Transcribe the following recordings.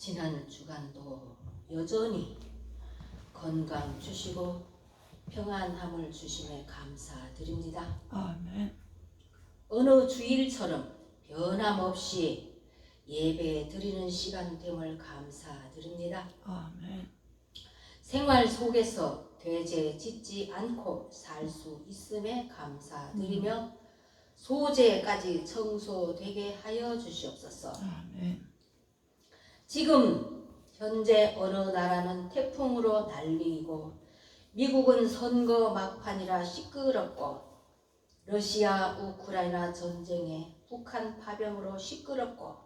지난 주간도 여전히 건강 주시고 평안함을 주심에 감사드립니다. 아멘. 어느 주일처럼 변함없이 예배 드리는 시간 됨을 감사드립니다. 아멘. 생활 속에서 되죄 짓지 않고 살 수 있음에 감사드리며 소재까지 청소되게 하여 주시옵소서. 아멘. 지금 현재 어느 나라는 태풍으로 난리이고 미국은 선거 막판이라 시끄럽고 러시아 우크라이나 전쟁에 북한 파병으로 시끄럽고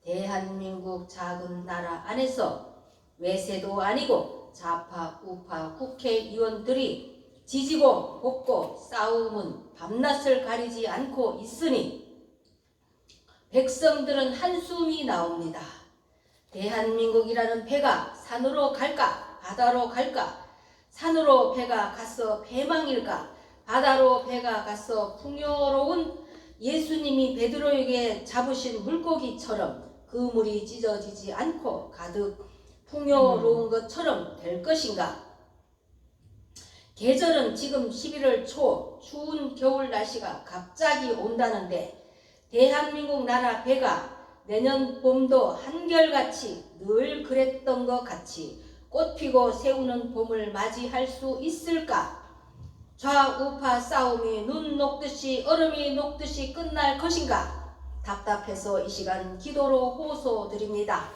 대한민국 작은 나라 안에서 외세도 아니고 좌파 우파 국회의원들이 지지고 볶고 싸움은 밤낮을 가리지 않고 있으니 백성들은 한숨이 나옵니다. 대한민국이라는 배가 산으로 갈까 바다로 갈까? 산으로 배가 가서 배망일까? 바다로 배가 가서 풍요로운 예수님이 베드로에게 잡으신 물고기처럼 그 물이 찢어지지 않고 가득 풍요로운 것처럼 될 것인가? 계절은 지금 11월 초 추운 겨울 날씨가 갑자기 온다는데 대한민국 나라 배가 내년 봄도 한결같이 늘 그랬던 것 같이 꽃피고 새우는 봄을 맞이할 수 있을까? 좌우파 싸움이 눈 녹듯이 얼음이 녹듯이 끝날 것인가? 답답해서 이 시간 기도로 호소드립니다.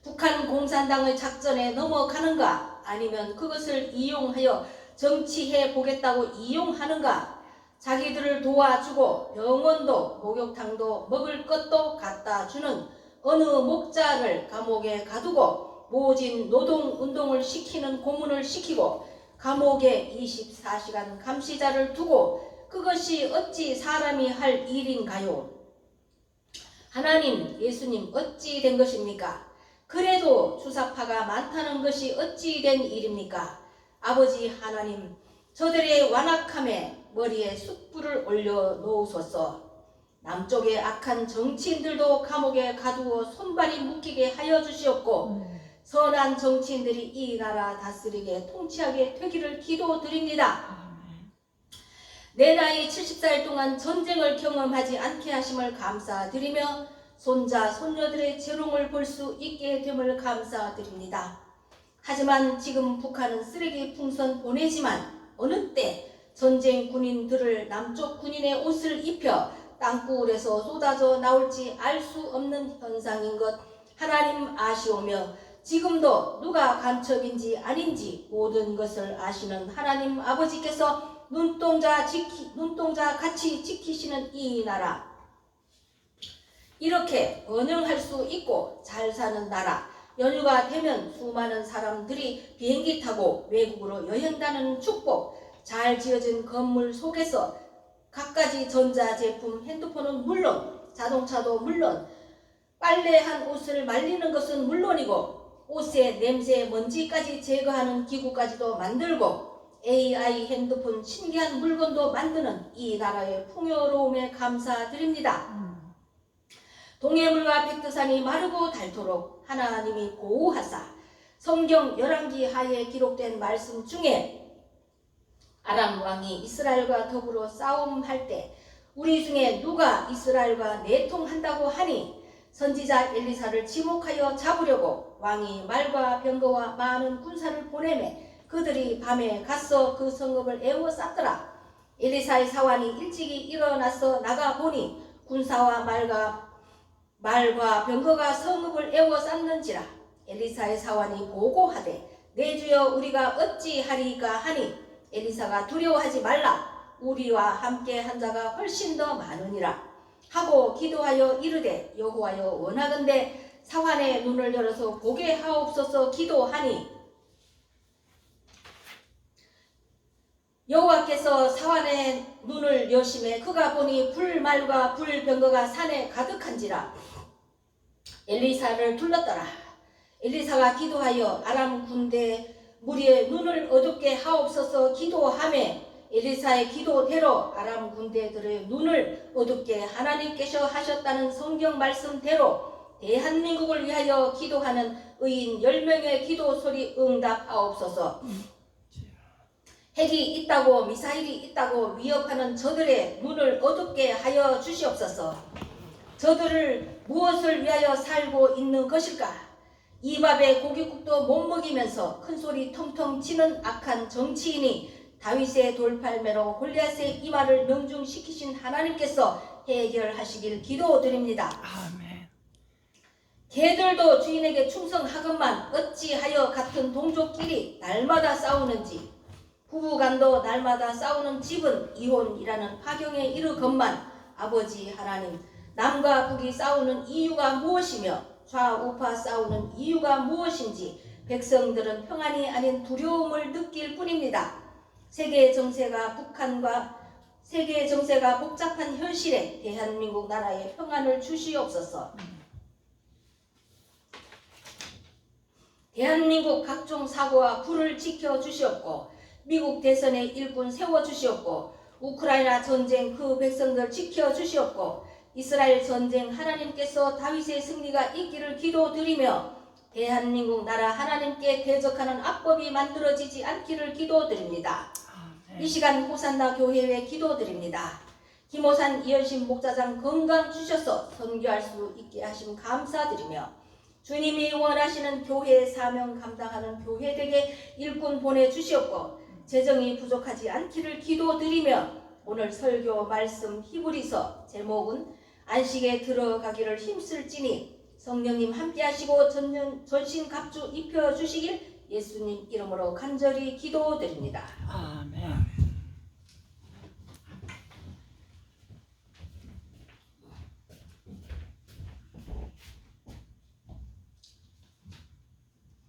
북한 공산당의 작전에 넘어가는가? 아니면 그것을 이용하여 정치해 보겠다고 이용하는가? 자기들을 도와주고 병원도 목욕탕도 먹을 것도 갖다 주는 어느 목자를 감옥에 가두고 모진 노동운동을 시키는 고문을 시키고 감옥에 24시간 감시자를 두고 그것이 어찌 사람이 할 일인가요? 하나님, 예수님 어찌 된 것입니까? 그래도 주사파가 많다는 것이 어찌 된 일입니까? 아버지 하나님, 저들의 완악함에 머리에 숯불을 올려 놓으소서. 남쪽의 악한 정치인들도 감옥에 가두어 손발이 묶이게 하여 주시옵고 선한 정치인들이 이 나라 다스리게 통치하게 되기를 기도드립니다. 내 나이 70살 동안 전쟁을 경험하지 않게 하심을 감사드리며 손자 손녀들의 재롱을 볼 수 있게 됨을 감사드립니다. 하지만 지금 북한은 쓰레기 풍선 보내지만 어느 때 전쟁 군인들을 남쪽 군인의 옷을 입혀 땅굴에서 쏟아져 나올지 알 수 없는 현상인 것 하나님 아시오며 지금도 누가 간첩인지 아닌지 모든 것을 아시는 하나님 아버지께서 눈동자 같이 지키시는 이 나라, 이렇게 번영할 수 있고 잘 사는 나라, 연휴가 되면 수많은 사람들이 비행기 타고 외국으로 여행 다니는 축복, 잘 지어진 건물 속에서 갖가지 전자제품, 핸드폰은 물론 자동차도 물론 빨래한 옷을 말리는 것은 물론이고 옷의 냄새, 먼지까지 제거하는 기구까지도 만들고 AI, 핸드폰, 신기한 물건도 만드는 이 나라의 풍요로움에 감사드립니다. 동해물과 백두산이 마르고 닳도록 하나님이 보호하사 성경 열왕기 하에 기록된 말씀 중에 아람 왕이 이스라엘과 더불어 싸움할 때 우리 중에 누가 이스라엘과 내통한다고 하니 선지자 엘리사를 지목하여 잡으려고 왕이 말과 병거와 많은 군사를 보내매 그들이 밤에 가서 그 성읍을 에워쌌더라. 엘리사의 사환이 일찍이 일어나서 나가보니 군사와 말과 병거가 성읍을 에워쌌는지라. 엘리사의 사환이 보고하되 내 주여 우리가 어찌하리까 하니 엘리사가 두려워하지 말라. 우리와 함께 한 자가 훨씬 더 많으니라 하고 기도하여 이르되 여호와여 원하건대 사환의 눈을 열어서 보게 하옵소서 기도하니 여호와께서 사환의 눈을 여심해 그가 보니 불말과 불병거가 산에 가득한지라. 엘리사를 둘렀더라. 엘리사가 기도하여 아람 군대 무리의 눈을 어둡게 하옵소서 기도하매 엘리사의 기도대로 아람 군대들의 눈을 어둡게 하나님께서 하셨다는 성경 말씀대로 대한민국을 위하여 기도하는 의인 10명의 기도 소리 응답하옵소서. 핵이 있다고 미사일이 있다고 위협하는 저들의 눈을 어둡게 하여 주시옵소서. 저들을 무엇을 위하여 살고 있는 것일까? 이 밥에 고깃국도 못 먹이면서 큰소리 텅텅 치는 악한 정치인이 다윗의 돌팔매로 골리앗의 이마를 명중시키신 하나님께서 해결하시길 기도드립니다. 아멘. 개들도 주인에게 충성하건만 어찌하여 같은 동족끼리 날마다 싸우는지, 부부간도 날마다 싸우는 집은 이혼이라는 파경에 이르건만 아버지 하나님, 남과 북이 싸우는 이유가 무엇이며 좌우파 싸우는 이유가 무엇인지 백성들은 평안이 아닌 두려움을 느낄 뿐입니다. 세계 정세가 복잡한 현실에 대한민국 나라에 평안을 주시옵소서. 대한민국 각종 사고와 불을 지켜주시옵고, 미국 대선의 일꾼 세워주시옵고, 우크라이나 전쟁 그 백성들 지켜주시옵고, 이스라엘 전쟁 하나님께서 다윗의 승리가 있기를 기도드리며 대한민국 나라 하나님께 대적하는 악법이 만들어지지 않기를 기도드립니다. 이 시간 호산나 교회에 기도드립니다. 김호산 이현신 목사장 건강 주셔서 선교할 수 있게 하심 감사드리며, 주님이 원하시는 교회의 사명 감당하는 교회들에게 일꾼 보내주시옵고 재정이 부족하지 않기를 기도드리며, 오늘 설교 말씀 히브리서 제목은 안식에 들어가기를 힘쓸지니 성령님 함께하시고 전신갑주 입혀주시길 예수님 이름으로 간절히 기도드립니다. 아멘.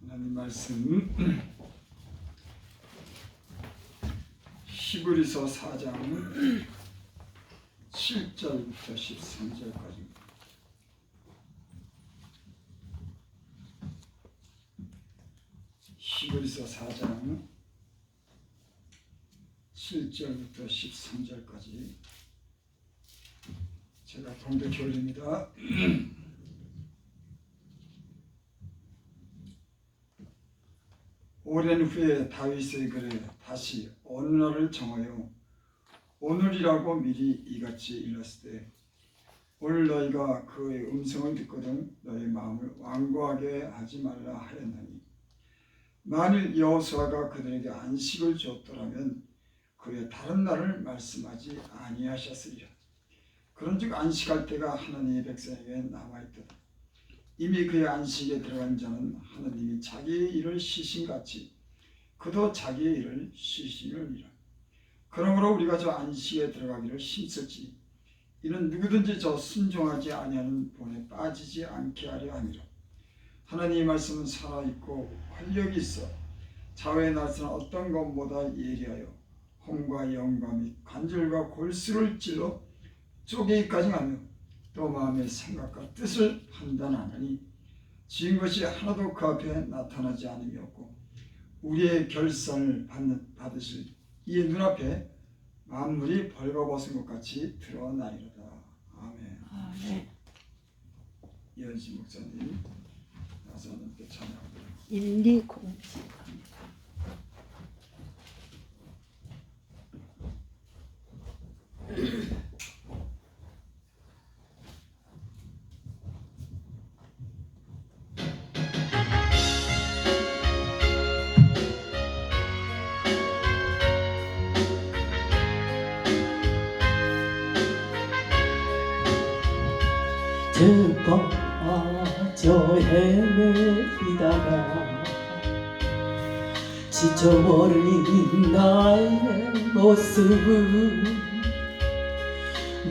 하나님 말씀 히브리서 4장 7절부터 13절까지. 히브리서 4장 7절부터 13절까지 제가 봉독해 올립니다. 오랜 후에 다윗의 글에 다시 어느 날을 정하여 오늘이라고 미리 이같이 일렀을 때, 오늘 너희가 그의 음성을 듣거든 너희 마음을 완고하게 하지 말라 하였나니, 만일 여호수아가 그들에게 안식을 주었더라면 그의 다른 날을 말씀하지 아니하셨으리라. 그런즉 안식할 때가 하나님의 백성에게 남아있도다. 이미 그의 안식에 들어간 자는 하나님이 자기의 일을 쉬신같이 그도 자기의 일을 쉬시느니라. 그러므로 우리가 저 안식에 들어가기를 힘쓰지, 이는 누구든지 저 순종하지 아니하는 본에 빠지지 않게 하려 함이라. 하나님의 말씀은 살아있고 활력이 있어 자외의 날선 어떤 것보다 예리하여 혼과 영과 및 관절과 골수를 찔러 쪼개기까지 하며 또 마음의 생각과 뜻을 판단하느니 지은 것이 하나도 그 앞에 나타나지 않음이 없고, 우리의 결산을 받으실 이의 눈앞에 만물이 벌거벗은 것 같이 드러나리로다. 아멘. 아멘. 이현신 목사님 나서 함께 찬양합니다. 1207. 빠져 헤매이다가 지쳐버린 나의 모습은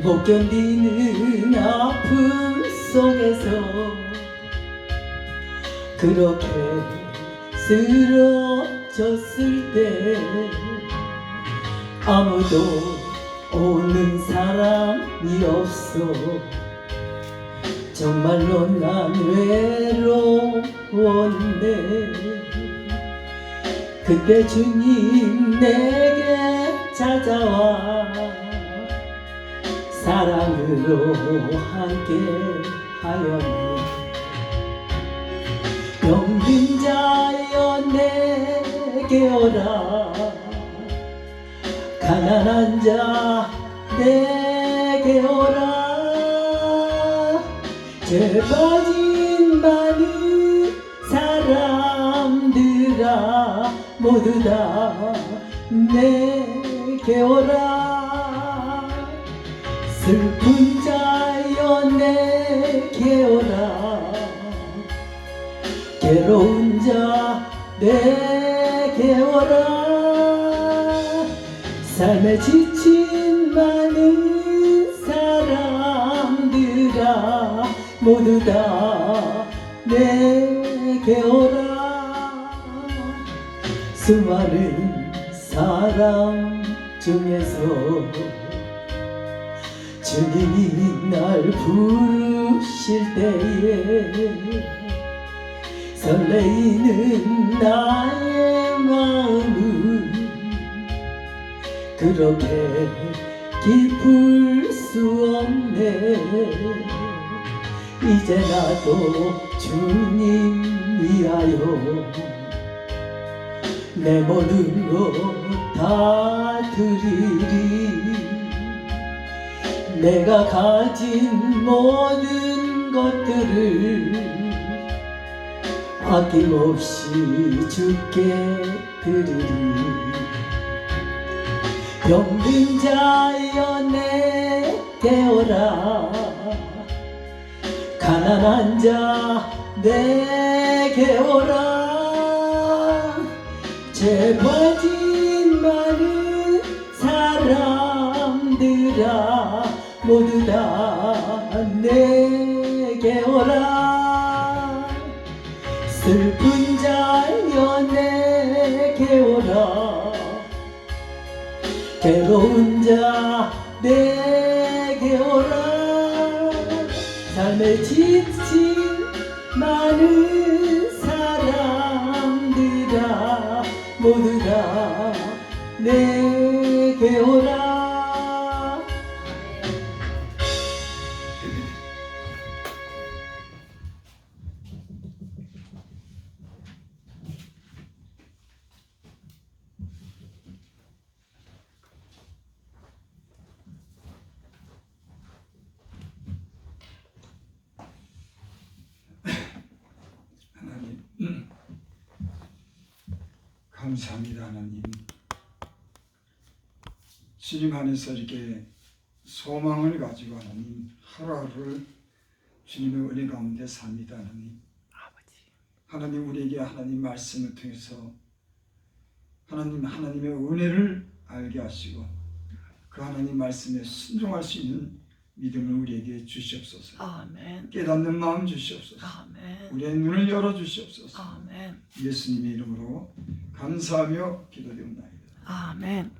못 견디는 아픔 속에서 그렇게 쓰러졌을 때 아무도 오는 사람이 없어. 정말로 난 외로웠네. 그때 주님 내게 찾아와 사랑으로 함께 하였네. 병든 자여 내게 오라 가난한 자 내게 오라 죄 빠진 많은 사람들아 모두 다 내게 오라 슬픈 자여 내게 오라 괴로운 자 내게 오라 삶에 지친 많은 사람들아 모두 다 내게 오라 수많은 사람 중에서 주님이 날 부르실 때에 설레이는 나의 마음은 그렇게 기쁠 수 없네 이제 나도 주님 위하여 내 모든 것 다 드리리 내가 가진 모든 것들을 아낌없이 주께 드리리 병든 자여 내게 오라 가난한 자 내게 오라 죄 빠진 많은 사람들아 모두 다 내게 오라 슬픈 자여 내게 오라 괴로운 자 내게 오라 삶에 지친 많은 사람들아 모두 다 내게 오라 하나님 감사합니다. 하나님 주님 안에서 이렇게 소망을 가지고 하나님 하루하루를 주님의 은혜 가운데 삽니다. 하나님 우리에게 하나님 말씀을 통해서 하나님의 은혜를 알게 하시고 그 하나님 말씀에 순종할 수 있는 믿음을 우리에게 주시옵소서. 아멘. 깨닫는 마음 주시옵소서. 아멘. 우리의 눈을 열어 주시옵소서. 아멘. 예수님의 이름으로 감사하며 기도드립니다. 아멘.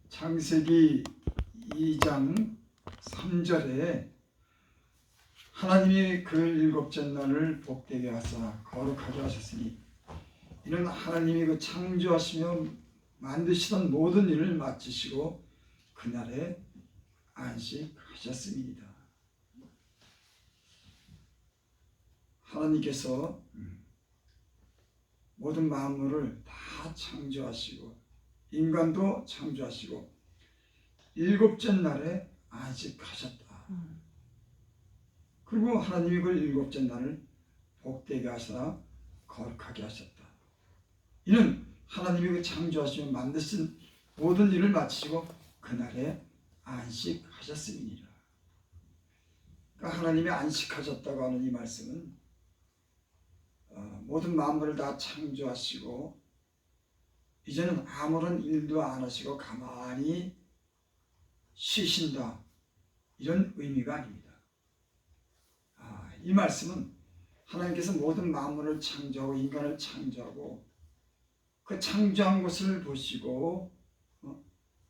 창세기 2장 3절에 하나님이 그 일곱째 날을 복되게 하사 거룩하게 하셨으니 이는 하나님이 그 창조하시며 만드시던 모든 일을 마치시고 그날에 안식하셨습니다. 하나님께서 모든 만물을 다 창조하시고 인간도 창조하시고 일곱째 날에 안식하셨다. 그리고 하나님이 그 일곱째 날을 복되게 하시나 거룩하게 하셨다. 이는 하나님이 그 창조하시며 만드신 모든 일을 마치시고 그날에 안식하셨음이니라. 그러니까 하나님이 안식하셨다고 하는 이 말씀은 모든 만물을 다 창조하시고 이제는 아무런 일도 안 하시고 가만히 쉬신다 이런 의미가 아닙니다. 이 말씀은 하나님께서 모든 만물을 창조하고 인간을 창조하고 그 창조한 것을 보시고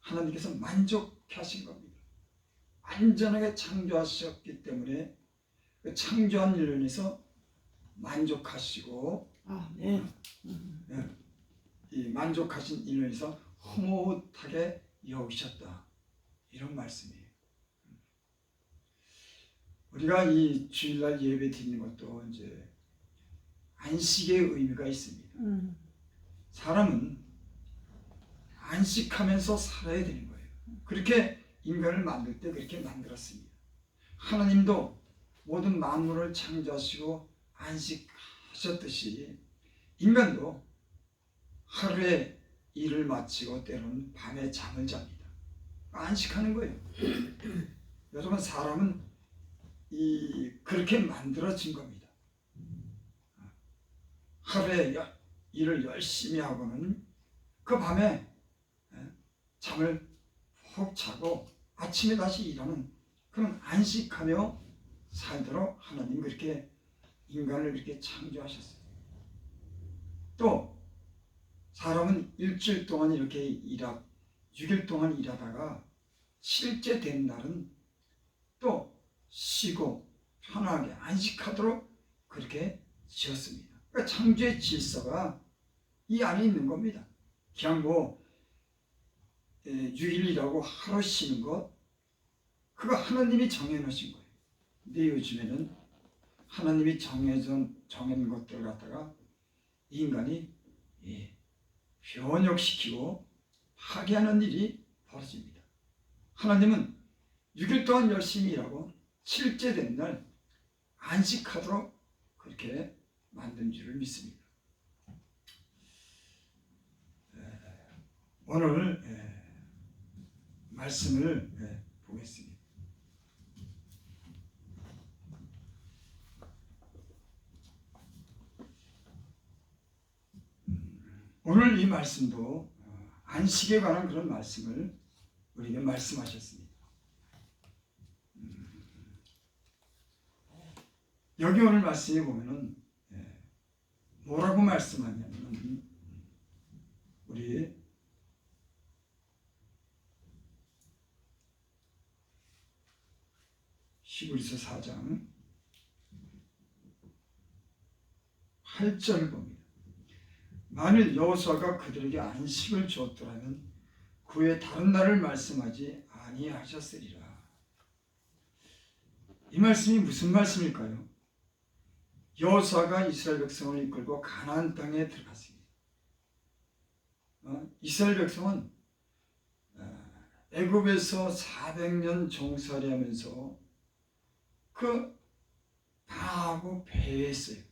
하나님께서 만족하신 겁니다. 완전하게 창조하셨기 때문에 그 창조한 일로 인해서 만족하시고 아멘. 이 만족하신 일로 인해서 흐뭇하게 여기셨다 이런 말씀이에요. 우리가 이 주일날 예배 드리는 것도 이제 안식의 의미가 있습니다. 사람은 안식하면서 살아야 되는 거예요. 그렇게 인간을 만들 때 그렇게 만들었습니다. 하나님도 모든 만물을 창조하시고 안식하셨듯이 인간도 하루에 일을 마치고 때로는 밤에 잠을 잡니다. 안식하는 거예요. 여러분, 사람은 그렇게 만들어진 겁니다. 하루에 일을 열심히 하고는 그 밤에 잠을 푹 자고 아침에 다시 일하는 그런 안식하며 살도록 하나님 그렇게 인간을 이렇게 창조하셨어요. 또 사람은 일주일 동안 이렇게 6일 동안 일하다가 7째 된 날은 또 쉬고 편하게 안식하도록 그렇게 지었습니다. 그러니까 창조의 질서가 이 안에 있는 겁니다. 그냥 6일 일하고 하루 쉬는 것, 그거 하나님이 정해놓으신 거예요. 근데 요즘에는 하나님이 정해놓은 것들을 갖다가 인간이 변혁시키고 파괴하는 일이 벌어집니다. 하나님은 6일 동안 열심히 일하고 7째 된 날 안식하도록 그렇게 만든 줄을 믿습니다. 오늘 말씀을 보겠습니다. 오늘 이 말씀도 안식에 관한 그런 말씀을 우리에게 말씀하셨습니다. 여기 오늘 말씀에 보면은 뭐라고 말씀하냐면 우리 히브리서 4장 8절을 봅니다. 만일 여호수아가 그들에게 안식을 주었더라면 그 외 다른 날을 말씀하지 아니하셨으리라. 이 말씀이 무슨 말씀일까요? 여호수아가 이스라엘 백성을 이끌고 가나안 땅에 들어갔습니다. 이스라엘 백성은 애굽에서 400년 종살이하면서 방하고 패했어요.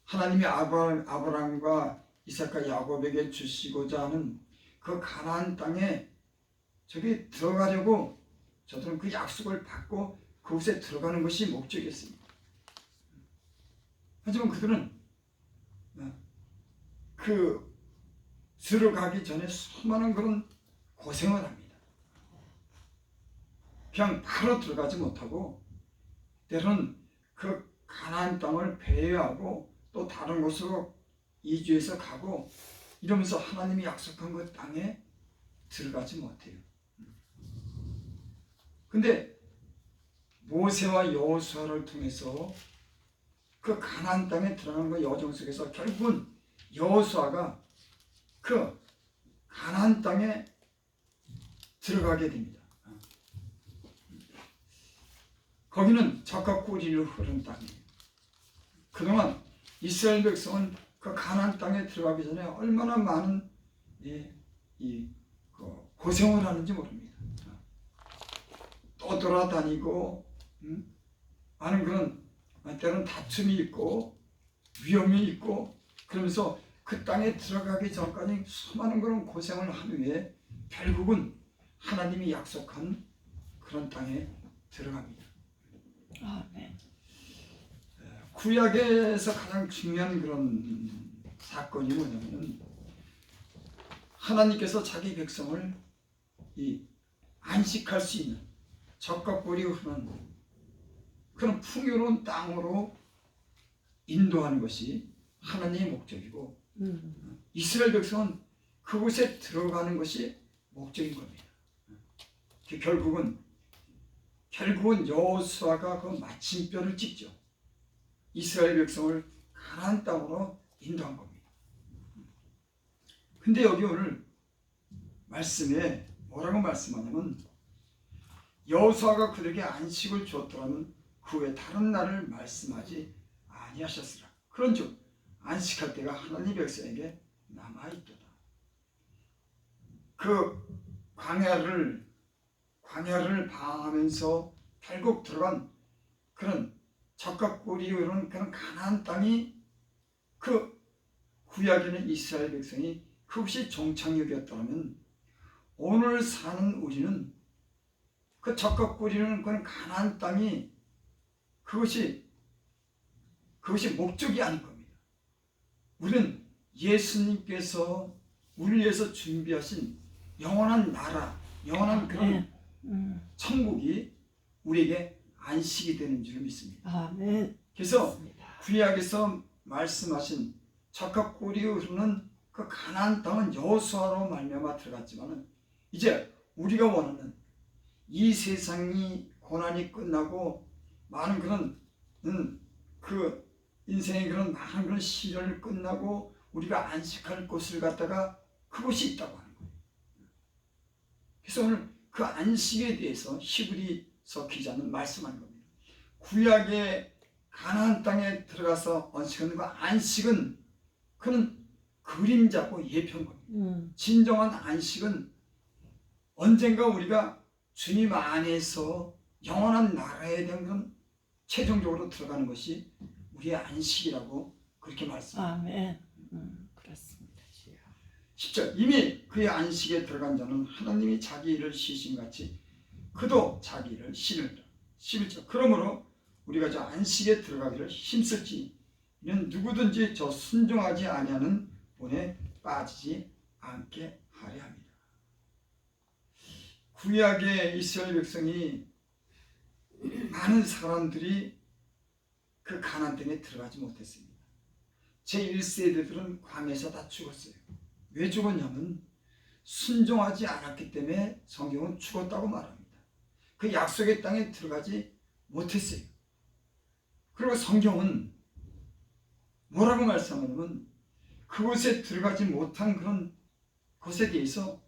하나님이 아브라함과 이삭과 야곱에게 주시고자 하는 그 가나안 땅에 저기 들어가려고 저들은 그 약속을 받고 그곳에 들어가는 것이 목적이었습니다. 하지만 그들은 들어가기 전에 수많은 그런 고생을 합니다. 그냥 바로 들어가지 못하고 때로는 그 가나안 땅을 배회하고 또 다른 곳으로 이주해서 가고 이러면서 하나님이 약속한 그 땅에 들어가지 못해요. 근데 모세와 여호수아를 통해서 그 가나안 땅에 들어가는 그 여정 속에서 결국은 여호수아가 그 가나안 땅에 들어가게 됩니다. 거기는 젖과 꿀이 흐르는 땅이에요. 그동안 이스라엘 백성은 그 가나안 땅에 들어가기 전에 얼마나 많은 고생을 하는지 모릅니다. 떠돌아다니고 많은 그런 때로는 다툼이 있고 위험이 있고 그러면서 그 땅에 들어가기 전까지 수많은 그런 고생을 한 후에 결국은 하나님이 약속한 그런 땅에 들어갑니다. 아멘. 구약에서 가장 중요한 그런 사건이 뭐냐면 하나님께서 자기 백성을 안식할 수 있는 젖과 꿀이 흐르는 그런 풍요로운 땅으로 인도하는 것이 하나님의 목적이고 이스라엘 백성은 그곳에 들어가는 것이 목적인 겁니다. 결국은 여호수아가 그 마침표를 찍죠. 이스라엘 백성을 가나안 땅으로 인도한 겁니다. 근데 여기 오늘 말씀에 뭐라고 말씀하냐면 여호수아가 그들에게 안식을 주었더라면 그 외 다른 날을 말씀하지 아니하셨으라. 그런즉 안식할 때가 하나님 백성에게 남아있도다. 그 광야를 방하면서 결국 들어간 그런 적과 꿀이 흐르는 그런 가나안 땅이 그 구약에는 이스라엘 백성이 그것이 종착역이었다면 오늘 사는 우리는 그 적과 꿀이 흐르는 그런 가나안 땅이 그것이 목적이 아닌 겁니다. 우리는 예수님께서 우리를 위해서 준비하신 영원한 나라, 영원한 그런 천국이 우리에게 안식이 되는 줄 믿습니다. 아멘. 그래서 구약에서 말씀하신 적과 꿀이 흐르는 그 가나안 땅은 여호수아로 말미암아 들어갔지만은 이제 우리가 원하는 이 세상이 고난이 끝나고 많은 그런 그 인생의 그런 많은 그런 시련을 끝나고 우리가 안식할 곳을 갖다가 그곳이 있다고 하는 거예요. 그래서 오늘 그 안식에 대해서 히브리서 기자는 말씀하는 겁니다. 구약의 가나안 땅에 들어가서 안식하는 그 안식은 그는 그림자고 예표인 겁니다. 진정한 안식은 언젠가 우리가 주님 안에서 영원한 나라에 대한 그런 최종적으로 들어가는 것이 우리의 안식이라고 그렇게 말씀합니다. 아멘. 그렇습니다. 10절 이미 그의 안식에 들어간 자는 하나님이 자기 일을 쉬심같이 그도 자기 일을 쉬느니라. 11절 그러므로 우리가 저 안식에 들어가기를 힘쓸지 이는 누구든지 저 순종하지 아니하는 본에 빠지지 않게 하려 합니다. 구약의 이스라엘 백성이 많은 사람들이 그 가나안 땅에 들어가지 못했습니다. 제1세대들은 광야에서 다 죽었어요. 왜 죽었냐면 순종하지 않았기 때문에 성경은 죽었다고 말합니다. 그 약속의 땅에 들어가지 못했어요. 그리고 성경은 뭐라고 말씀하냐면 그곳에 들어가지 못한 그런 것에 대해서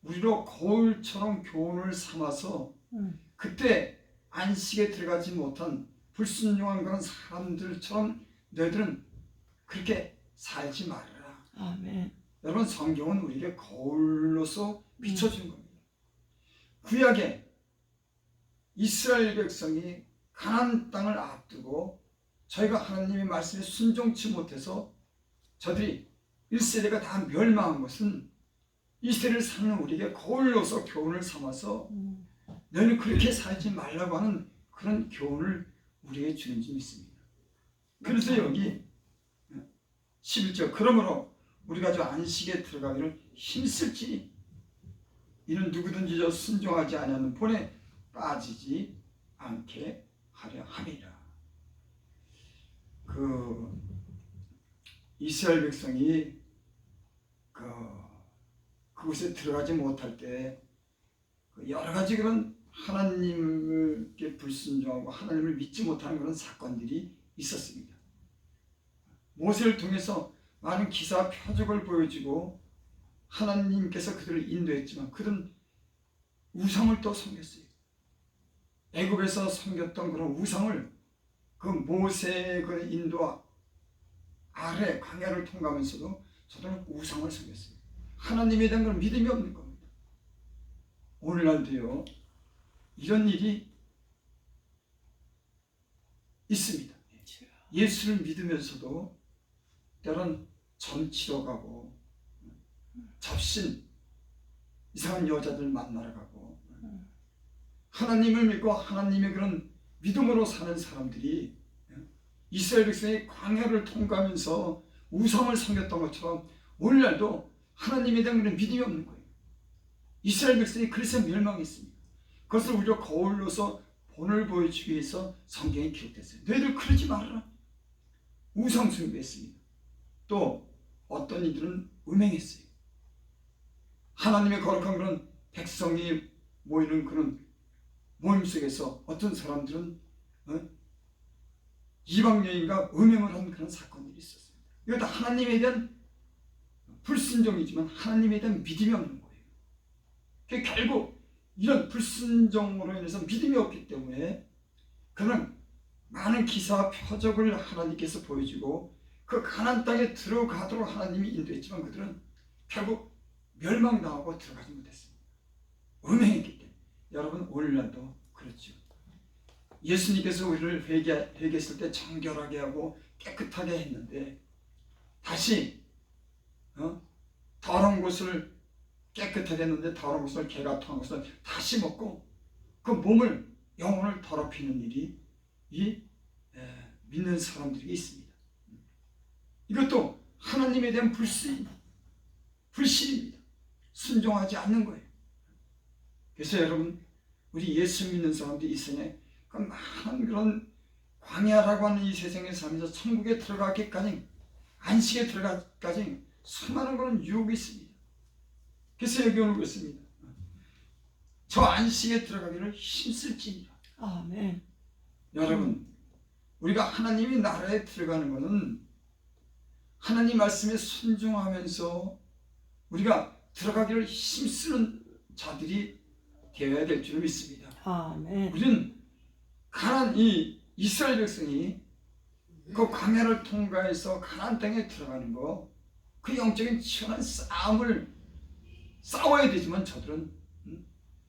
우리로 거울처럼 교훈을 삼아서 그때 안식에 들어가지 못한 불순종한 그런 사람들처럼 너희들은 그렇게 살지 말아라. 아멘. 여러분 성경은 우리에게 거울로서 비춰준 겁니다. 구약에 이스라엘 백성이 가나안 땅을 앞두고 저희가 하나님의 말씀에 순종치 못해서 저들이 1세대가 다 멸망한 것은 이 세대를 사는 우리에게 거울로서 교훈을 삼아서 너희는 그렇게 살지 말라고 하는 그런 교훈을 우리에게 주는 줄 믿습니다. 그래서 여기 11절 그러므로 우리가 저 안식에 들어가기를 힘쓸지 이는 누구든지 저 순종하지 아니하는 본에 빠지지 않게 하려 함이라. 그 이스라엘 백성이 그곳에 들어가지 못할 때 여러 가지 그런 하나님께 불순종하고 하나님을 믿지 못하는 그런 사건들이 있었습니다. 모세를 통해서 많은 기사 표적을 보여주고 하나님께서 그들을 인도했지만 그들은 우상을 또 섬겼어요. 애굽에서 섬겼던 그런 우상을 그 모세의 그 인도 아래 광야를 통과하면서도 저들은 우상을 섬겼어요. 하나님에 대한 건 믿음이 없는 겁니다. 오늘날도요 이런 일이 있습니다. 예수를 믿으면서도 때론 점치러 가고 접신 이상한 여자들 만나러 가고 하나님을 믿고 하나님의 그런 믿음으로 사는 사람들이 이스라엘 백성이 광야를 통과하면서 우상을 섬겼던 것처럼 오늘날도 하나님에 대한 그런 믿음이 없는 거예요. 이스라엘 백성이 그래서 멸망했습니다. 그것을 우리가 거울로서 본을 보여주기 위해서 성경에 기록됐어요. 너희들 그러지 말아라. 우상 숭배했습니다. 또 어떤 이들은 음행했어요. 하나님의 거룩한 그런 백성이 모이는 그런 모임 속에서 어떤 사람들은 이방 여인과 음행을 한 그런 사건들이 있었습니다. 이것도 하나님에 대한 불순종이지만 하나님에 대한 믿음이 없는 거예요. 결국 이런 불순종으로 인해서 믿음이 없기 때문에 그런 많은 기사와 표적을 하나님께서 보여주고 그 가나안 땅에 들어가도록 하나님이 인도했지만 그들은 결국 멸망당하고 들어가지 못했습니다. 음행했기 때문에. 여러분 오늘날도 그렇죠. 예수님께서 우리를 회개했을 때 정결하게 하고 깨끗하게 했는데 다시 더러운 것을 깨끗하게 했는데 더러운 것을 개가 토한 것을 다시 먹고 그 몸을 영혼을 더럽히는 일이 이 믿는 사람들에게 있습니다. 이것도 하나님에 대한 불신입니다. 순종하지 않는 거예요. 그래서 여러분 우리 예수 믿는 사람들이 이 세상에 그 많은 그런 광야라고 하는 이 세상에 살면서 천국에 들어가기까지 안식에 들어가기까지 수많은 그런 유혹이 있습니다. 그래서 여기 오는 것입니다. 저 안식에 들어가기를 힘쓸지니라. 아멘. 여러분 우리가 하나님의 나라에 들어가는 것은 하나님 말씀에 순종하면서 우리가 들어가기를 힘쓰는 자들이 되어야 될 줄 믿습니다. 아멘. 우리는 가나안 이 이스라엘 백성이 그 광야를 통과해서 가나안 땅에 들어가는 거, 그 영적인 치열한 싸움을 싸워야 되지만 저들은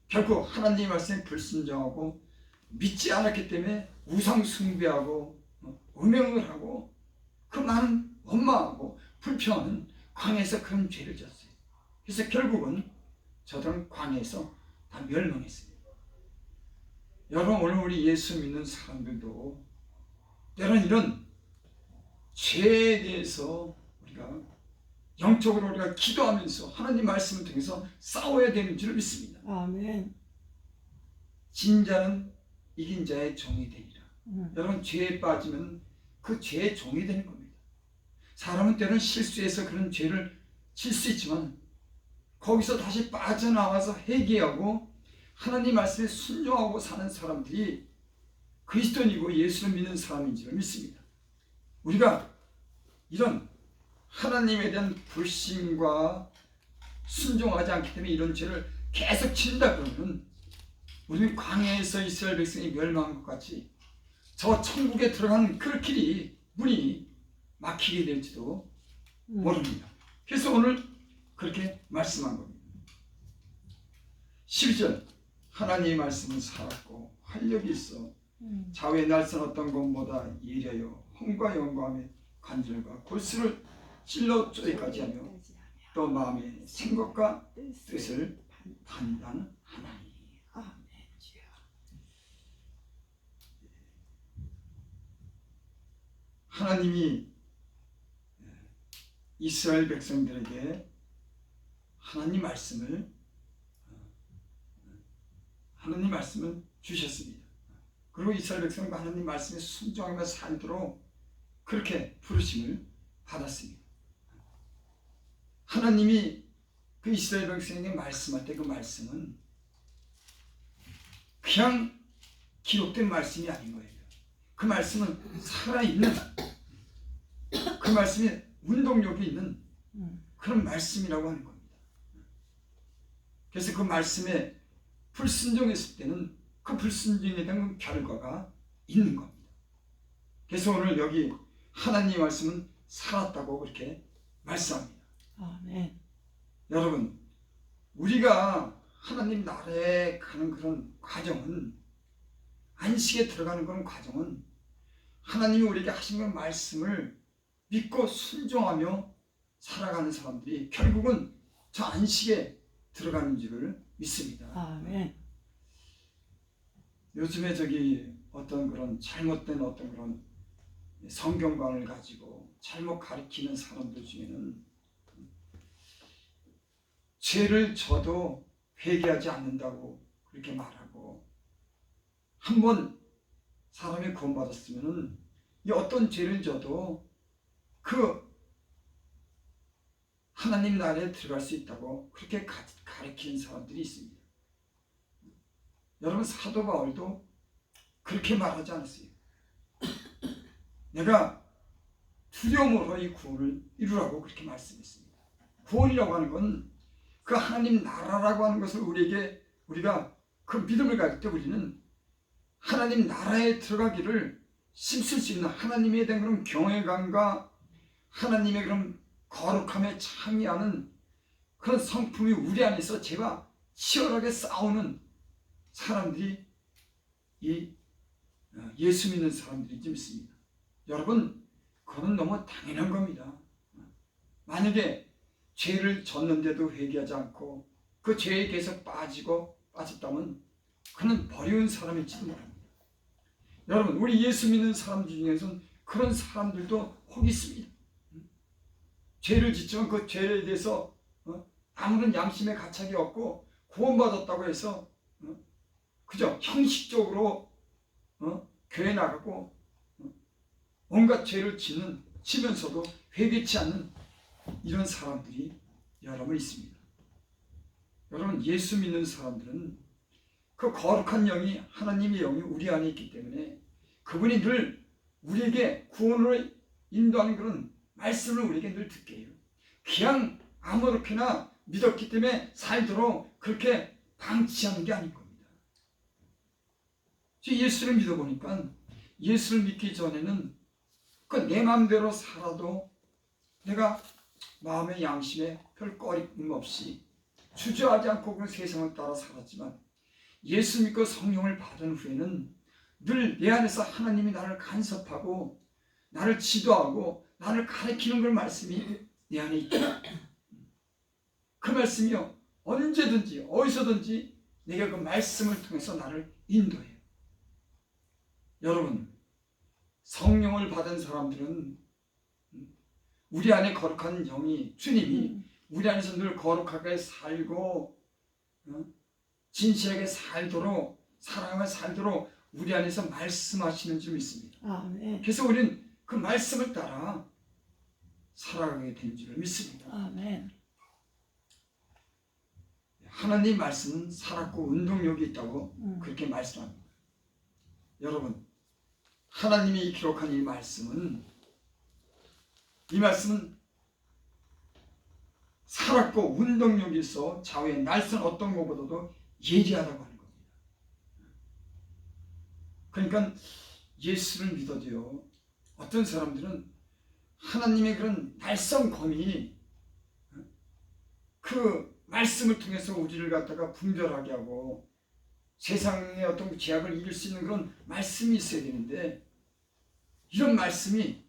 결국 하나님 말씀에 불순종하고 믿지 않았기 때문에 우상 숭배하고 음행을 하고 그 많은 원망하고 불평하는 광야에서 그런 죄를 졌어요. 그래서 결국은 저들은 광야에서 다 멸망했습니다. 여러분 오늘 우리 예수 믿는 사람들도 때로는 이런 죄에 대해서 우리가 영적으로 우리가 기도하면서 하나님 말씀을 통해서 싸워야 되는 줄 믿습니다. 아멘. 진자는 이긴 자의 종이 되리라. 여러분 죄에 빠지면 그 죄의 종이 되는 겁니다. 사람은 때로는 실수해서 그런 죄를 질 수 있지만 거기서 다시 빠져나와서 회개하고 하나님 말씀에 순종하고 사는 사람들이 그리스도인이고 예수를 믿는 사람인 줄 믿습니다. 우리가 이런 하나님에 대한 불신과 순종하지 않기 때문에 이런 죄를 계속 짓는다 그러면 우리는 광야에서 이스라엘 백성이 멸망한 것 같이 저 천국에 들어가는 그 길이 문이 막히게 될지도 모릅니다. 그래서 오늘 그렇게 말씀한 겁니다. 12절 하나님의 말씀은 살았고 활력이 있어 좌우의 날선 어떤 것보다 예려요 혼과 영광의 관절과 골수를 찔러 쪼개까지 하며 또 마음의 생각과 뜻을 판단하나니. 아멘. 하나님이 이스라엘 백성들에게 하나님 말씀을 주셨습니다. 그리고 이스라엘 백성과 하나님 말씀에 순종하며 살도록 그렇게 부르심을 받았습니다. 하나님이 그 이스라엘 백성에게 말씀할 때 그 말씀은 그냥 기록된 말씀이 아닌 거예요. 그 말씀은 살아있는, 그 말씀이 운동력이 있는 그런 말씀이라고 하는 겁니다. 그래서 그 말씀에 불순종했을 때는 그 불순종에 대한 결과가 있는 겁니다. 그래서 오늘 여기 하나님 말씀은 살았다고 그렇게 말씀합니다. 아멘. 여러분 우리가 하나님 나라에 가는 그런 과정은, 안식에 들어가는 그런 과정은 하나님이 우리에게 하신 그 말씀을 믿고 순종하며 살아가는 사람들이 결국은 저 안식에 들어가는 줄을 믿습니다. 아멘. 요즘에 어떤 그런 잘못된 어떤 그런 성경관을 가지고 잘못 가르치는 사람들 중에는 죄를 져도 회개하지 않는다고 그렇게 말하고, 한번 사람이 구원받았으면은 이 어떤 죄를 져도 그 하나님 나라에 들어갈 수 있다고 그렇게 가르치는 사람들이 있습니다. 여러분 사도 바울도 그렇게 말하지 않았어요. 내가 두려움으로 이 구원을 이루라고 그렇게 말씀했습니다. 구원이라고 하는 건 그 하나님 나라라고 하는 것을 우리가 그 믿음을 가질 때 우리는 하나님 나라에 들어가기를 힘쓸 수 있는 하나님에 대한 그런 경외감과 하나님의 그런 거룩함에 참여하는 그런 성품이 우리 안에서 제가 치열하게 싸우는 사람들이 이 예수 믿는 사람들인지 믿습니다. 여러분, 그건 너무 당연한 겁니다. 만약에 죄를 졌는데도 회개하지 않고 그 죄에 계속 빠졌다면 그는 버려온 사람일지도 모릅니다. 여러분, 우리 예수 믿는 사람 중에서는 그런 사람들도 혹 있습니다. 죄를 짓지만 그 죄에 대해서 아무런 양심의 가책이 없고 구원받았다고 해서 그저 형식적으로 교회 나가고 온갖 죄를 치면서도 회개치 않는 이런 사람들이 여러 분 있습니다. 여러분, 예수 믿는 사람들은 그 거룩한 영이, 하나님의 영이 우리 안에 있기 때문에 그분이 늘 우리에게 구원으로 인도하는 그런 말씀을 우리에게 늘 듣게 해요. 그냥 아무렇게나 믿었기 때문에 살도록 그렇게 방치하는 게 아닌 겁니다. 예수를 믿어보니까 예수를 믿기 전에는 그 내 마음대로 살아도 내가 마음의 양심에 별 꺼림 없이 주저하지 않고 그 세상을 따라 살았지만 예수 믿고 성령을 받은 후에는 늘 내 안에서 하나님이 나를 간섭하고 나를 지도하고 나를 가르치는 그 말씀이 내 안에 있다. 그 말씀이요, 언제든지 어디서든지 내가 그 말씀을 통해서 나를 인도해요. 여러분, 성령을 받은 사람들은 우리 안에 거룩한 영이, 주님이 우리 안에서 늘 거룩하게 살고 진실하게 살도록, 사랑하며 살도록 우리 안에서 말씀하시는 줄 믿습니다. 아멘. 그래서 우리는 그 말씀을 따라 살아가게 된 줄 믿습니다. 아멘. 하나님 말씀은 살았고 운동력이 있다고 그렇게 말씀합니다. 여러분, 하나님이 기록한 이 말씀은 살았고 운동력이 있어 좌우의 날선 어떤 것보다도 예리하다고 하는 겁니다. 그러니까 예수를 믿어도요, 어떤 사람들은 하나님의 그런 날성검이 그 말씀을 통해서 우리를 갖다가 분별하게 하고 세상의 어떤 죄악을 이길 수 있는 그런 말씀이 있어야 되는데 이런 말씀이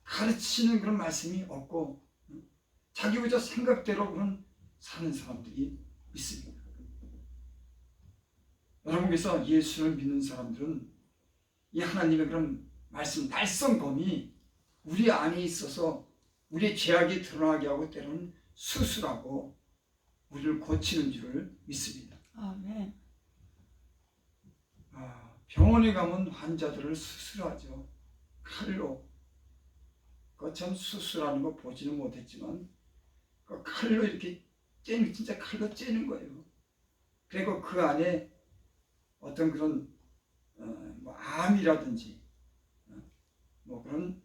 가르치는 그런 말씀이 없고 자기 혼자 생각대로 그런 사는 사람들이 있습니다. 여러분께서 예수를 믿는 사람들은 이 하나님의 그런 말씀, 날성검이 우리 안에 있어서 우리의 죄악이 드러나게 하고 때로는 수술하고 우리를 고치는 줄을 믿습니다. 아멘. 병원에 가면 환자들을 수술하죠. 칼로. 그 참 수술하는 거 보지는 못했지만 그 칼로 이렇게 째는, 진짜 칼로 째는 거예요. 그리고 그 안에 어떤 그런 뭐 암이라든지 뭐 그런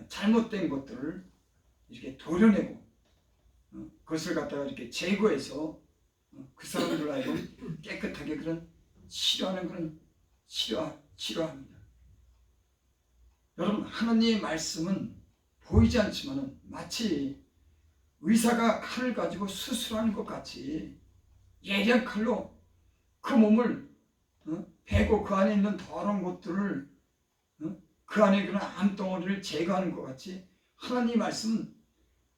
잘못된 것들을 이렇게 도려내고 그것을 갖다가 이렇게 제거해서 그 사람들 하여금 깨끗하게 그런 치료하는 그런 치료합니다. 여러분, 하나님의 말씀은 보이지 않지만 마치 의사가 칼을 가지고 수술하는 것 같이 예리한 칼로 그 몸을 베고 그 안에 있는 더러운 것들을 그 안에 그런 암덩어리를 제거하는 것 같이 하나님의 말씀은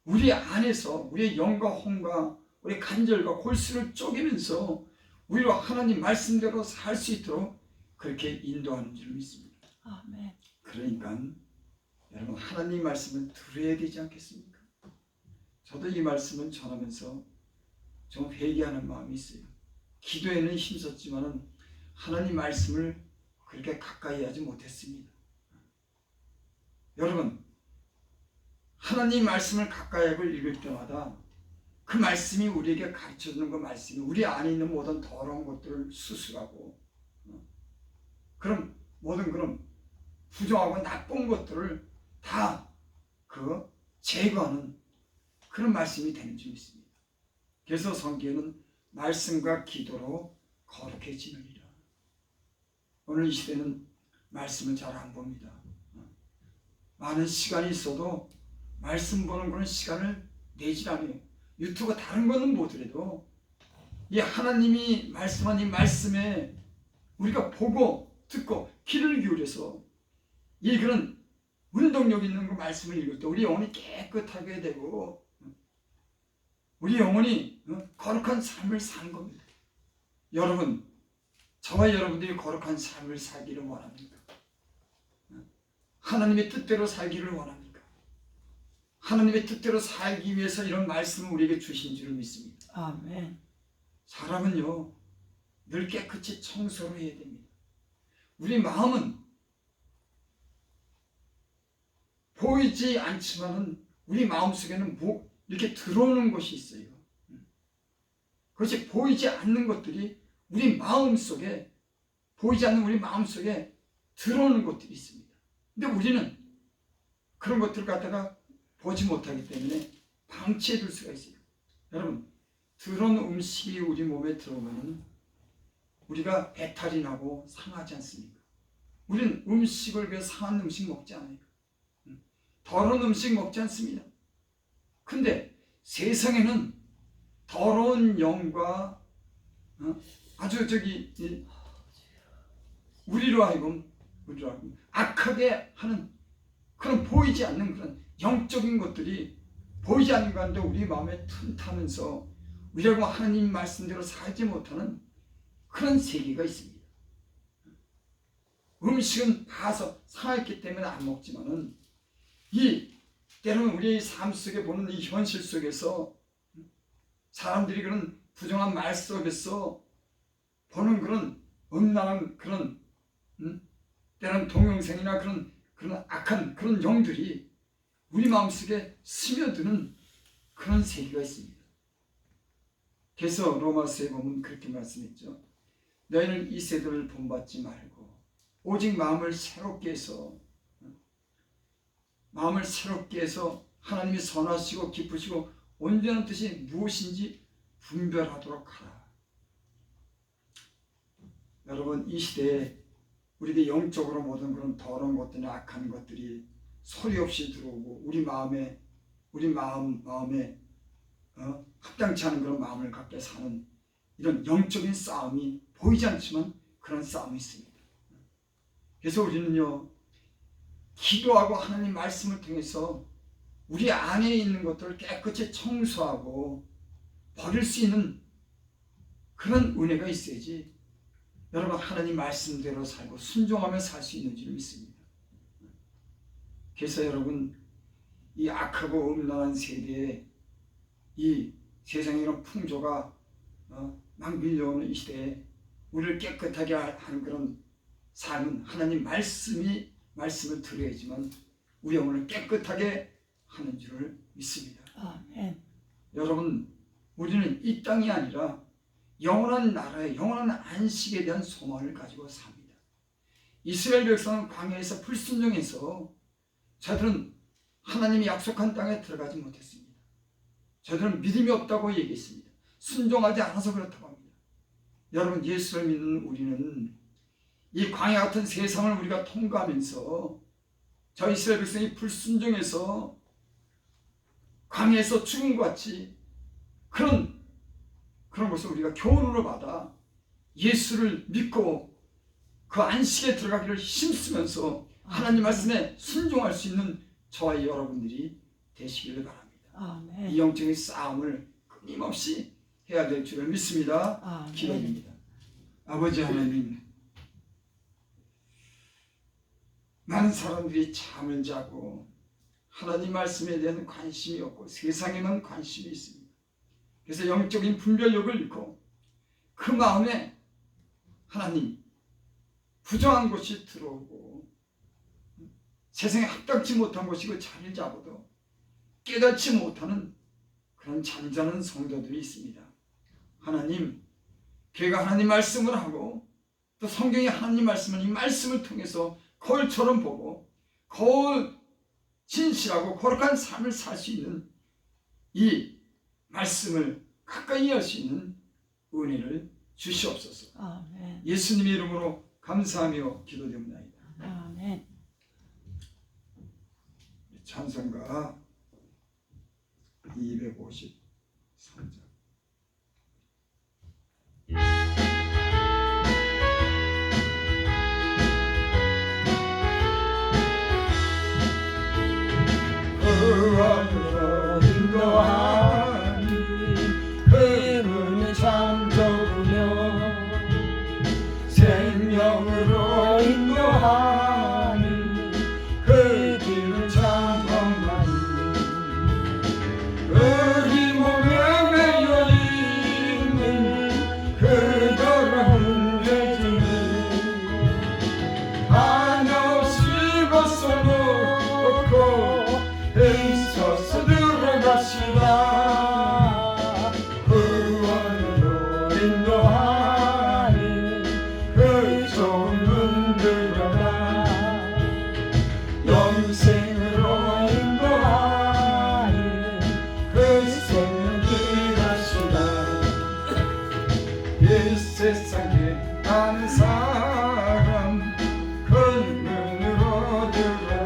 우리 안에서 우리의 영과 혼과 우리의 간절과 골수를 쪼개면서 우리로 하나님 말씀대로 살 수 있도록 그렇게 인도하는 줄 믿습니다. 아멘. 그러니까 여러분, 하나님 말씀을 들어야 되지 않겠습니까? 저도 이 말씀을 전하면서 좀 회개하는 마음이 있어요. 기도에는 힘썼지만 하나님 말씀을 그렇게 가까이 하지 못했습니다. 여러분, 하나님 말씀을 가까이 하고 읽을 때마다 그 말씀이 우리에게 가르쳐주는 그 말씀이 우리 안에 있는 모든 더러운 것들을 수술하고 그럼 모든 그런 부정하고 나쁜 것들을 다 그 제거하는 그런 말씀이 되는 줄 믿습니다. 그래서 성경에는 말씀과 기도로 거룩해지느니라. 오늘 이 시대는 말씀을 잘 안 봅니다. 많은 시간이 있어도 말씀 보는 그런 시간을 내질 않아요. 유튜브 다른 거는 보더라도 이 하나님이 말씀한 이 말씀에 우리가 보고 듣고 귀를 기울여서 이 그런 운동력 있는 그 말씀을 읽을 때 우리 영혼이 깨끗하게 되고 우리 영혼이 거룩한 삶을 사는 겁니다. 여러분, 저와 여러분들이 거룩한 삶을 살기를 원합니까? 하나님의 뜻대로 살기를 원합니까? 하나님의 뜻대로 살기 위해서 이런 말씀을 우리에게 주신 줄을 믿습니다. 아멘. 사람은요, 늘 깨끗이 청소를 해야 됩니다. 우리 마음은 보이지 않지만은 우리 마음속에는 이렇게 들어오는 것이 있어요. 그것이 보이지 않는 것들이 우리 마음속에, 보이지 않는 우리 마음속에 들어오는 것들이 있습니다. 근데 우리는 그런 것들을 갖다가 보지 못하기 때문에 방치해 둘 수가 있어요. 여러분, 들어온 음식이 우리 몸에 들어오면 우리가 배탈이 나고 상하지 않습니까? 우리는 음식을 위해 상한 음식 먹지 않아요. 더러운 음식 먹지 않습니다. 근데 세상에는 더러운 영과 아주 우리로 하여금 악하게 하는 그런 보이지 않는 그런 영적인 것들이 보이지 않는 가운데 우리 마음에 틈타면서 우리하고 하나님 말씀대로 살지 못하는 그런 세계가 있습니다. 음식은 봐서 상했기 때문에 안 먹지만은 때로는 우리의 삶 속에 보는 이 현실 속에서 사람들이 그런 부정한 말 속에서 보는 그런 음란한 그런 때로는 동영상이나 그런 악한 그런 영들이 우리 마음속에 스며드는 그런 세계가 있습니다. 그래서 로마서에 보면 그렇게 말씀했죠. 너희는 이 세대를 본받지 말고 오직 마음을 새롭게 해서 하나님이 선하시고 기쁘시고 온전한 뜻이 무엇인지 분별하도록 하라. 여러분, 이 시대에 우리의 영적으로 모든 그런 더러운 것들이나 악한 것들이 소리 없이 들어오고 우리 마음에 합당치 않은 그런 마음을 갖게 사는 이런 영적인 싸움이 보이지 않지만 그런 싸움이 있습니다. 그래서 우리는요, 기도하고 하나님 말씀을 통해서 우리 안에 있는 것들을 깨끗이 청소하고 버릴 수 있는 그런 은혜가 있어야지 여러분 하나님 말씀대로 살고 순종하며 살 수 있는 줄 믿습니다. 그래서 여러분, 이 악하고 음란한 세대에 이 세상의 이런 풍조가 막 밀려오는 이 시대에 우리를 깨끗하게 하는 그런 삶은 하나님 말씀을 들어야지만 우리 영혼을 깨끗하게 하는 줄을 믿습니다. 아멘. 여러분, 우리는 이 땅이 아니라 영원한 나라의 영원한 안식에 대한 소망을 가지고 삽니다. 이스라엘 백성은 광야에서 불순종해서 저들은 하나님이 약속한 땅에 들어가지 못했습니다. 저들은 믿음이 없다고 얘기했습니다. 순종하지 않아서 그렇다고 합니다. 여러분, 예수를 믿는 우리는 이 광야 같은 세상을 우리가 통과하면서 저 이스라엘 백성이 불순종해서 광야에서 죽은 것 같이 그런 것을 우리가 교훈으로 받아 예수를 믿고 그 안식에 들어가기를 힘쓰면서 하나님 말씀에 순종할 수 있는 저와 여러분들이 되시기를 바랍니다. 아멘. 이 영적인 싸움을 끊임없이 해야 될 줄을 믿습니다. 아멘. 기도합니다. 아버지 하나님, 많은 사람들이 잠을 자고 하나님 말씀에 대한 관심이 없고 세상에만 관심이 있습니다. 그래서 영적인 분별력을 잃고 그 마음에 하나님 부정한 것이 들어오고 세상에 합당치 못한 것이고 자리를 잡아도 깨닫지 못하는 그런 잠자는 성도들이 있습니다. 하나님, 교회가 하나님 말씀을 하고 또 성경이 하나님 말씀을 이 말씀을 통해서 거울처럼 보고 거울 진실하고 거룩한 삶을 살 수 있는 이 말씀을 가까이 할 수 있는 은혜를 주시옵소서. 아멘. 예수님의 이름으로 감사하며 기도드립니다. 아멘. 찬송가 253장. 그 안으로 인도하니 그 문은 참 좁으며 생명으로 인도하니 그 길은 참 험하니 우리 몸에 매여 있는 그 더러운 죄짐을 한없이 벗어놓고 있어서 들어가시라. 구원으로 인도하는 그 좋은 문 들어가 영생으로 인도하는 그 생명 들어가시라. 이 세상에 한 사람 큰 문으로 들어가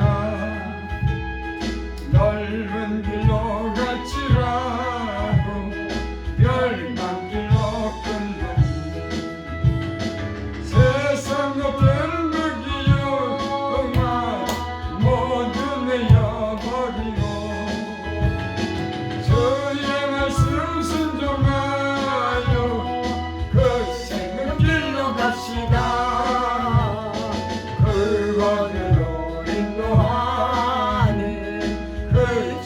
넓은 길로 갈지라도 멸망길로 끝나니 세상 옆엔 무기여만 모두 내어버리고 주의 말씀 순종하여 그 생명길로 갑시다. 그거대로 인도하는 그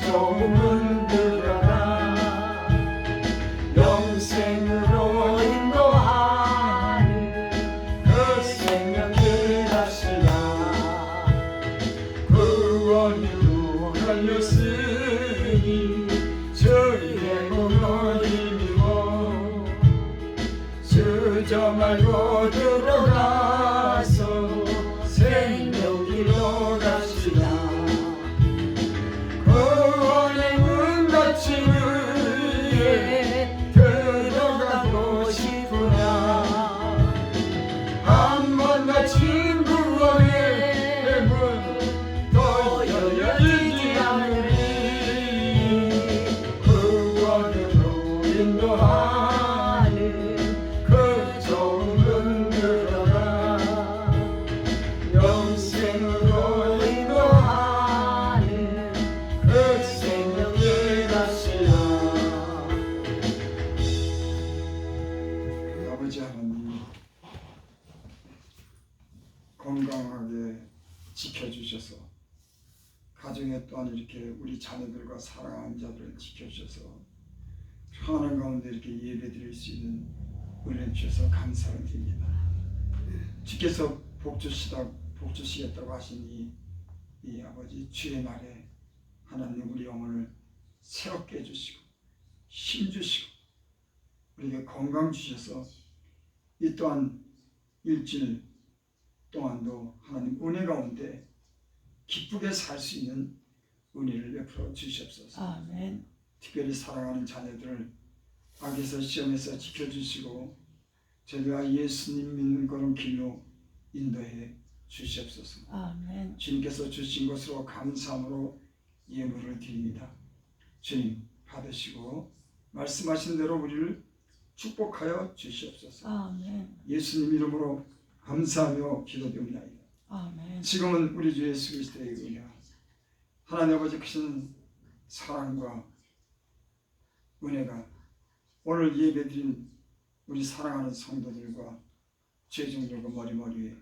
좋은 문 들어가 영생으로 인도하는 그 생명길 갑시다. 구원으로 하였으니 주의 몸으로 힘입어 주저 말고 들어가서 생명길로 갑시다. 구원의 문 닫힘 위에 들어가고 싶으나 한 번 닫힌 구원의 문 더 열려지지 않으리. 구원으로 인도하는 그 좋은 문 들어가 영생으로 인도하는 그 생명길 갑시다. 아버지 하나님 건강하게 지켜주셔서 가정에 또한 이렇게 우리 자녀들과 사랑하는 자들을 지켜주셔서 평안한 가운데 이렇게 예배드릴 수 있는 은혜 주셔서 감사를 드립니다. 주께서 복주시겠다고 하시니 이 아버지 주의 날에 하나님 우리 영혼을 새롭게 해주시고 힘 주시고 우리에게 건강 주셔서 이 또한 일주일 동안도 하나님 은혜 가운데 기쁘게 살 수 있는 은혜를 베풀어 주시옵소서. 아멘. 특별히 사랑하는 자녀들을 악에서 시험에서 지켜주시고 저희가 예수님 믿는 그런 길로 인도해 주시옵소서. 아멘. 주님께서 주신 것으로 감사함으로 예물을 드립니다. 주님 받으시고 말씀하신 대로 우리를 축복하여 주시옵소서. 아멘. 예수님 이름으로 감사하며 기도드립니다. 아멘. 지금은 우리 주 예수 그리스도의 은혜, 하나님 아버지 크신 사랑과 은혜가 오늘 예배드린 우리 사랑하는 성도들과 죄종들과 머리머리에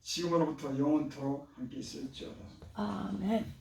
지금으로부터 영원토록 함께 있을지어다. 아멘.